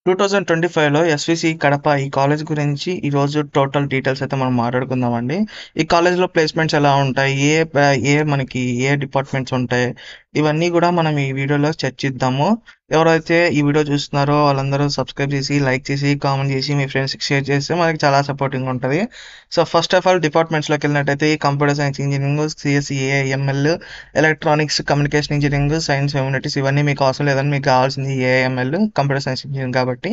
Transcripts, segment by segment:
2025లో SVC Kadapa ఈ college గురించి ఈరోజు టోటల్ డీటెయిల్స్ అయితే మనం మాట్లాడుకుందామండి. ఈ కాలేజ్‌లో ప్లేస్‌మెంట్స్ ఎలా ఉంటాయి? మనకి ఏ డిపార్ట్‌మెంట్స్ ఉంటాయి? ఇవన్నీ గూడా మనం ఈ వీడియోలో చర్చిద్దాము. ఎవరైతే ఈ వీడియో చూస్తున్నారో వాళ్ళందరూ సబ్స్క్రైబ్ చేసి, లైక్ చేసి, కామెంట్ చేసి మీ ఫ్రెండ్స్‌కి షేర్ చేస్తే మనకి చాలా సపోర్టింగ్‌గా ఉంటది. సో, ఫస్ట్ ఆఫ్ ఆల్ డిపార్ట్‌మెంట్స్‌లోకెళ్ళినట్టయితే computer science engineering, CSC, AI, ML, electronics, communication engineering, science, humanities ఇవన్నీ మీకు అవసరం లేదండి. మీకు కావాల్సింది ఏఐఎంఎల్, కంప్యూటర్ సైన్స్ ఇంజినీరింగ్ కాబట్టి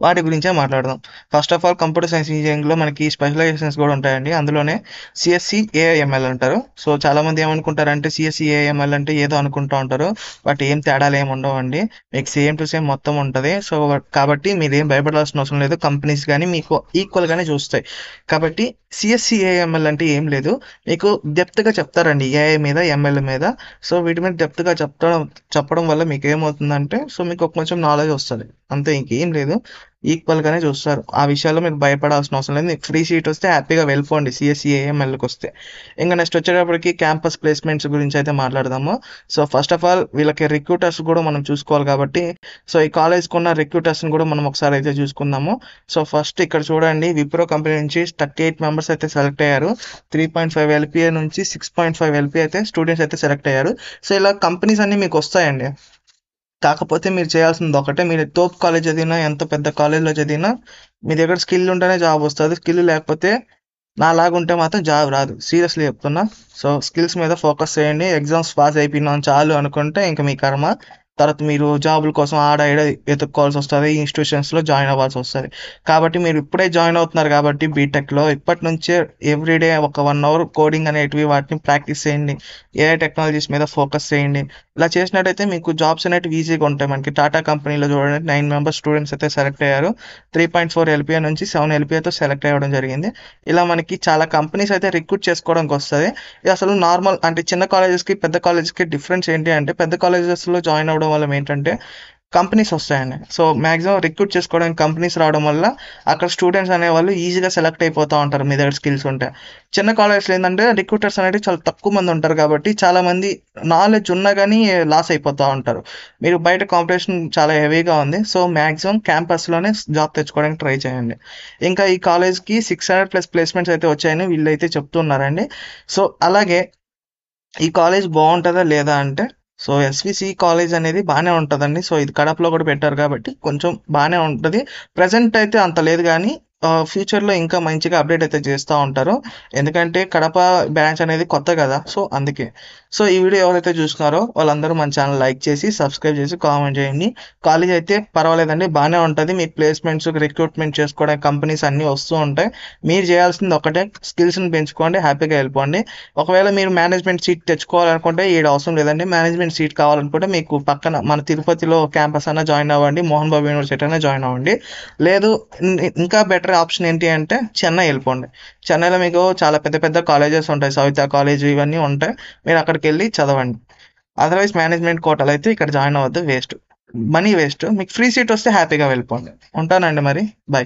వాటి గురించే మాట్లాడదాం. First of all computer science ఇంజినీరింగ్‌లో మనకి స్పెషలైజేషన్స్ కూడా ఉంటాయండి. అందులోనే సిఎస్సి, ఏఐఎంఎల్ అంటారు. సో చాలామంది ఏమనుకుంటారంటే సిఎస్సి, ఏఐఎంఎల్ అంటే ఏదో అనుకుంటూ ఉంటారు. బట్ ఏం తేడాలు ఏమి ఉండవండి. మీకు సేమ్ టు సేమ్ మొత్తం ఉంటుంది. సో కాబట్టి మీరేం భయపడాల్సిన అవసరం లేదు. కంపెనీస్ కానీ మీకు ఈక్వల్గానే చూస్తాయి. కాబట్టి సిఎస్సి, ఏఐఎంఎల్ అంటే ఏం లేదు. మీకు డెప్త్‌గా చెప్తారండి ఏఐ మీద, ఎంఎల్ మీద. సో వీటి మీద డెప్త్‌గా చెప్పడం వల్ల మీకు ఏమవుతుందంటే సో మీకు కొంచెం నాలెడ్జ్ వస్తది. అంతే ఇంకేం లేదు. ఈక్వల్‌గానే చూస్తారు. ఆ విషయాల్లో మీరు భయపడాల్సిన అవసరం లేదు. మీకు ఫ్రీ సీట్ వస్తే హ్యాపీగా వెళ్ళిపోండి సీఎస్‌సి, ఏఎంఎల్‌కొస్తే. ఇంక నెక్స్ట్ వచ్చేటప్పటికి క్యాంపస్ ప్లేస్‌మెంట్స్ గురించి అయితే మాట్లాడదాము. సో ఫస్ట్ ఆఫ్ ఆల్ వీళ్ళకి రిక్రూటర్స్ కూడా మనం చూసుకోవాలి కాబట్టి సో ఈ కాలేజ్‌కున్న రిక్రూటర్స్‌ని కూడా మనం ఒకసారి అయితే చూసుకుందాము. సో ఫస్ట్ ఇక్కడ చూడండి విప్రో కంపెనీ నుంచి 38 మెంబర్స్ అయితే సెలెక్ట్ అయ్యారు. 3.5 ఎల్‌పిఏ నుంచి 6.5 ఎల్‌పిఏ అయితే స్టూడెంట్స్ అయితే సెలెక్ట్ అయ్యారు. సో ఇలా కంపెనీస్ అన్నీ మీకు వస్తాయండి. కాకపోతే మీరు చేయాల్సింది ఒకటే, మీరు తోపు కాలేజ్ చదివినా, ఎంత పెద్ద కాలేజ్‌లో చదివినా, మీ దగ్గర స్కిల్ ఉంటేనే జాబ్ వస్తది. స్కిల్ లేకపోతే నాలాగుంటే మాత్రం జాబ్ రాదు. సీరియస్‌లీ చెప్తున్నా. సో, స్కిల్స్ మీద ఫోకస్ చేయండి. ఎగ్జామ్స్ పాస్ అయిపోయినాం చాలు అనుకుంటే ఇంక మీ కర్మ. తర్వాత మీరు జాబుల కోసం ఆడ ఈడ వెతుక్కోవాల్సొస్తది. ఇన్‌స్టిట్యూషన్స్‌లో జాయిన్ అవ్వాల్సొస్తది. కాబట్టి మీరు ఇప్పుడే జాయిన్ అవుతున్నారు కాబట్టి బీటెక్‌లో ఇప్పటి నుంచే ఎవ్రీడే ఒక 1 అవర్ కోడింగ్ అనేటివి వాటిని ప్రాక్టీస్ చేయండి. ఏఐ టెక్నాలజీస్ మీద ఫోకస్ చేయండి. ఇలా చేసినట్టయితే మీకు జాబ్స్ అనేటివి ఈజీగా ఉంటాయి. మనకి టాటా కంపెనీలో చూడండి 9 మెంబర్స్ స్టూడెంట్స్ అయితే సెలెక్ట్ అయ్యారు. 3.4 ఎల్‌పిఏ నుంచి 7 ఎల్‌పిఏతో సెలెక్ట్ అవ్వడం జరిగింది. ఇలా మనకి చాలా కంపెనీస్ అయితే రిక్రూట్ చేసుకోవడానికి వస్తది. ఇది అసలు నార్మల్ అంటే చిన్న కాలేజెస్‌కి, పెద్ద కాలేజెస్‌కి డిఫరెన్స్ ఏంటి అంటే పెద్ద కాలేజెస్‌లో జాయిన్ అవ్వడం వల్ల ఏంటంటే కంపెనీస్ వస్తాయండి. సో, మాక్సిమం రిక్రూట్ చేసుకోవడానికి కంపెనీస్ రావడం వల్ల అక్కడ స్టూడెంట్స్ అనేవాళ్ళు ఈజీగా సెలెక్ట్ అయిపోతా ఉంటారు మీ దగ్గర స్కిల్స్ ఉంటే. చిన్న కాలేజ్‌లో ఏందంటే రిక్రూటర్స్ అనేవి చాలా తక్కువ మంది ఉంటారు కాబట్టి చాలామంది నాలెడ్జ్ ఉన్నా గానీ లాస్ అయిపోతా ఉంటారు. మీరు బయట కాంపిటీషన్ చాలా హెవీగా ఉంది. సో, మాక్సిమం క్యాంపస్‌లోనే జాబ్ తెచ్చుకోవడానికి ట్రై చేయండి. ఇంకా ఈ కాలేజ్‌కి 600+ ప్లేస్‌మెంట్స్ అయితే వచ్చాయని వీళ్ళైతే చెప్తున్నారండి. సో, అలాగే ఈ కాలేజ్ బావుంటదా లేదా అంటే, సో, ఎస్‌విసి కాలేజ్ అనేది బానే ఉంటదండి. సో, ఇది కడపలో కూడా పెట్టారు కాబట్టి కొంచెం బానే ఉంటది. ప్రెజెంట్ అయితే అంత లేదు గానీ ఫ్యూచర్‌లో ఇంకా మంచిగా అప్‌డేట్ అయితే చేస్తా ఉంటారు. ఎందుకంటే కడప బ్రాంచ్ అనేది కొత్త గదా! సో, అందుకే. సో, ఈ వీడియో ఎవరైతే చూస్తున్నారో వాళ్ళందరూ మన ఛానెల్ లైక్ చేసి, సబ్స్క్రైబ్ చేసి, కామెంట్ చేయండి. కాలేజ్ అయితే పర్వాలేదండి బానే ఉంటది. మీకు ప్లేస్‌మెంట్స్, రిక్రూట్‌మెంట్ చేసుకోవడానికి కంపెనీస్ అన్నీ వస్తూ ఉంటాయి. మీరు చేయాల్సింది ఒకటే స్కిల్స్‌ని పెంచుకోండి. హ్యాపీగా వెళ్ళిపోండి. ఒకవేళ మీరు మేనేజ్మెంట్ సీట్ తెచ్చుకోవాలనుకుంటే ఈడ అవసరం లేదండి. మేనేజ్మెంట్ సీట్ కావాలనుకుంటే మీకు పక్కన మన తిరుపతిలో క్యాంపస్ అన్నా జాయిన్ అవ్వండి. మోహన్ బాబు యూనివర్సిటీ అయినా జాయిన్ అవ్వండి. లేదు ఇంకా బెటర్ ఆప్షన్ ఏంటి అంటే చెన్నై వెళ్ళిపోండి. చెన్నైలో మీకు చాలా పెద్ద పెద్ద కాలేజెస్ ఉంటాయి. సవిత కాలేజ్ ఇవన్నీ ఉంటాయి. మీరు అక్కడికెళ్ళి చదవండి. అదర్‌వైజ్ మేనేజ్మెంట్ కోటాలో అయితే ఇక్కడ జాయిన్ అవ్వద్దు వేస్ట్. Money waste. మీకు ఫ్రీ సీట్ వస్తే హ్యాపీగా వెళ్ళిపోండి. ఉంటానండి మరి. బై.